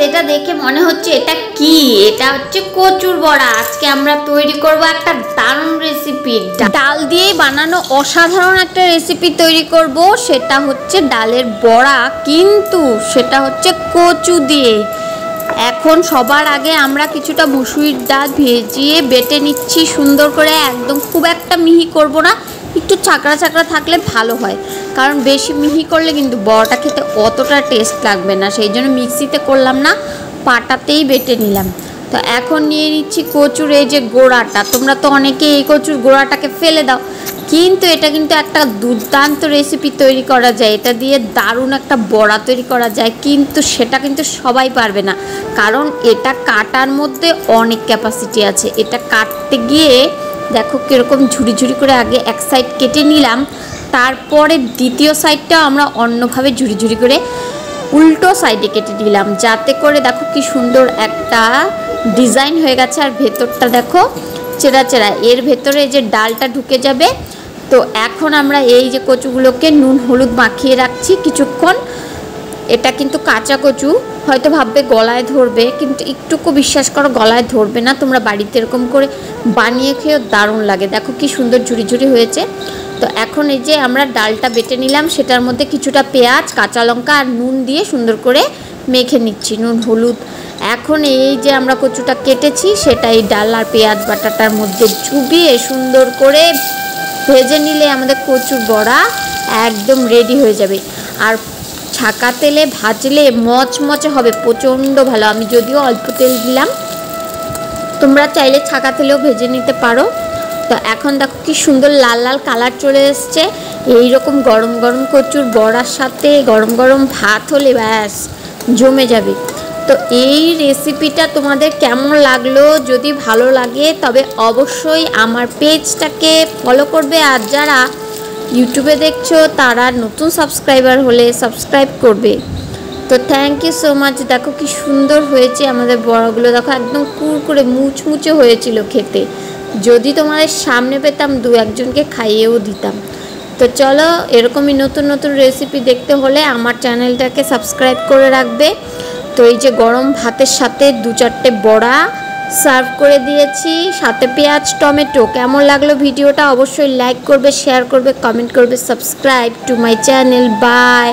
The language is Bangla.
এটা দেখে মনে হচ্ছে এটা কি? এটা হচ্ছে কচুর বড়া। আজকে আমরা তৈরি করব একটা দারুণ রেসিপি। ডাল দিয়েই বানানো অসাধারণ একটা রেসিপি তৈরি করব। সেটা হচ্ছে ডালের বড়া, কিন্তু সেটা হচ্ছে কচু দিয়ে। এখন সবার আগে আমরা কিছুটা মসুরির ডাল ভিজিয়ে বেটে নিচ্ছি সুন্দর করে। একদম খুব একটা মিহি করব না, একটু চাকড়া চাকড়া থাকলে ভালো হয়, কারণ বেশি মিহি করলে কিন্তু বড়াটা খেতে অতটা টেস্ট লাগবে না। সেই জন্য মিক্সিতে করলাম না, পাটাতেই বেটে নিলাম। তো এখন নিয়ে নিচ্ছি কচুর এই যে গোড়াটা। তোমরা তো অনেকে এই কচুর গোড়াটাকে ফেলে দাও, কিন্তু এটা কিন্তু একটা দুর্দান্ত রেসিপি তৈরি করা যায়। এটা দিয়ে দারুণ একটা বড়া তৈরি করা যায়, কিন্তু সেটা কিন্তু সবাই পারবে না, কারণ এটা কাটার মধ্যে অনেক ক্যাপাসিটি আছে। এটা কাটতে গিয়ে দেখো কীরকম ঝুড়ি ঝুড়ি করে আগে এক সাইড কেটে নিলাম, তারপরে দ্বিতীয় সাইডটাও আমরা অন্যভাবে ঝুড়ি ঝুড়ি করে উল্টো সাইডে কেটে নিলাম, যাতে করে দেখো কি সুন্দর একটা ডিজাইন হয়ে গেছে। আর ভেতরটা দেখো চেরা চেরা, এর ভেতরে যে ডালটা ঢুকে যাবে। তো এখন আমরা এই যে কচুগুলোকে নুন হলুদ মাখিয়ে রাখছি কিছুক্ষণ। এটা কিন্তু কাঁচা কচু, হয়তো ভাববে গলায় ধরবে, কিন্তু একটুকু বিশ্বাস করো গলায় ধরবে না। তোমরা বাড়িতে এরকম করে বানিয়ে খেয়েও দারুণ লাগে। দেখো কি সুন্দর ঝুড়ি ঝুড়ি হয়েছে। তো এখন এই যে আমরা ডালটা বেটে নিলাম, সেটার মধ্যে কিছুটা পেঁয়াজ, কাঁচা লঙ্কা আর নুন দিয়ে সুন্দর করে মেখে নিচ্ছি, নুন হলুদ। এখন এই যে আমরা কচুটা কেটেছি সেটা এই ডাল আর পেঁয়াজ বাটাটার মধ্যে চুবিয়ে সুন্দর করে ভেজে নিলে আমাদের কচুর বড়া একদম রেডি হয়ে যাবে। আর ছাকা তেলে ভাজলে মচমচে হবে, প্রচণ্ড ভালো। আমি যদিও অল্প তেল দিলাম, তোমরা চাইলে ছাকা তেলেও ভেজে নিতে পারো। তো এখন দেখো কি সুন্দর লাল লাল কালার চলে এসছে। এইরকম গরম গরম কচুর বড়ার সাথে গরম গরম ভাত হলে ব্যাস জমে যাবে। তো এই রেসিপিটা তোমাদের কেমন লাগলো? যদি ভালো লাগে তবে অবশ্যই আমার পেজটাকে ফলো করবে, আর যারা ইউটিউবে দেখছো তারা নতুন সাবস্ক্রাইবার হলে সাবস্ক্রাইব করবে। তো থ্যাংক ইউ সো মাচ। দেখো কি সুন্দর হয়েছে আমাদের বড়াগুলো, দেখো একদম কুরকুরে মুচমুচে হয়েছিল খেতে। যদি তোমাদের সামনে পেতাম দু একজনকে খাইয়েও দিতাম। তো চলো, এরকমই নতুন নতুন রেসিপি দেখতে হলে আমার চ্যানেলটাকে সাবস্ক্রাইব করে রাখবে। তো এই যে গরম ভাতের সাথে দু চারটে বড়া সার্ভ করে দিয়েছি, সাথে পেঁয়াজ টমেটো। কেমন লাগলো ভিডিওটা অবশ্যই লাইক করবে, শেয়ার করবে, কমেন্ট করবে, subscribe to my channel. By.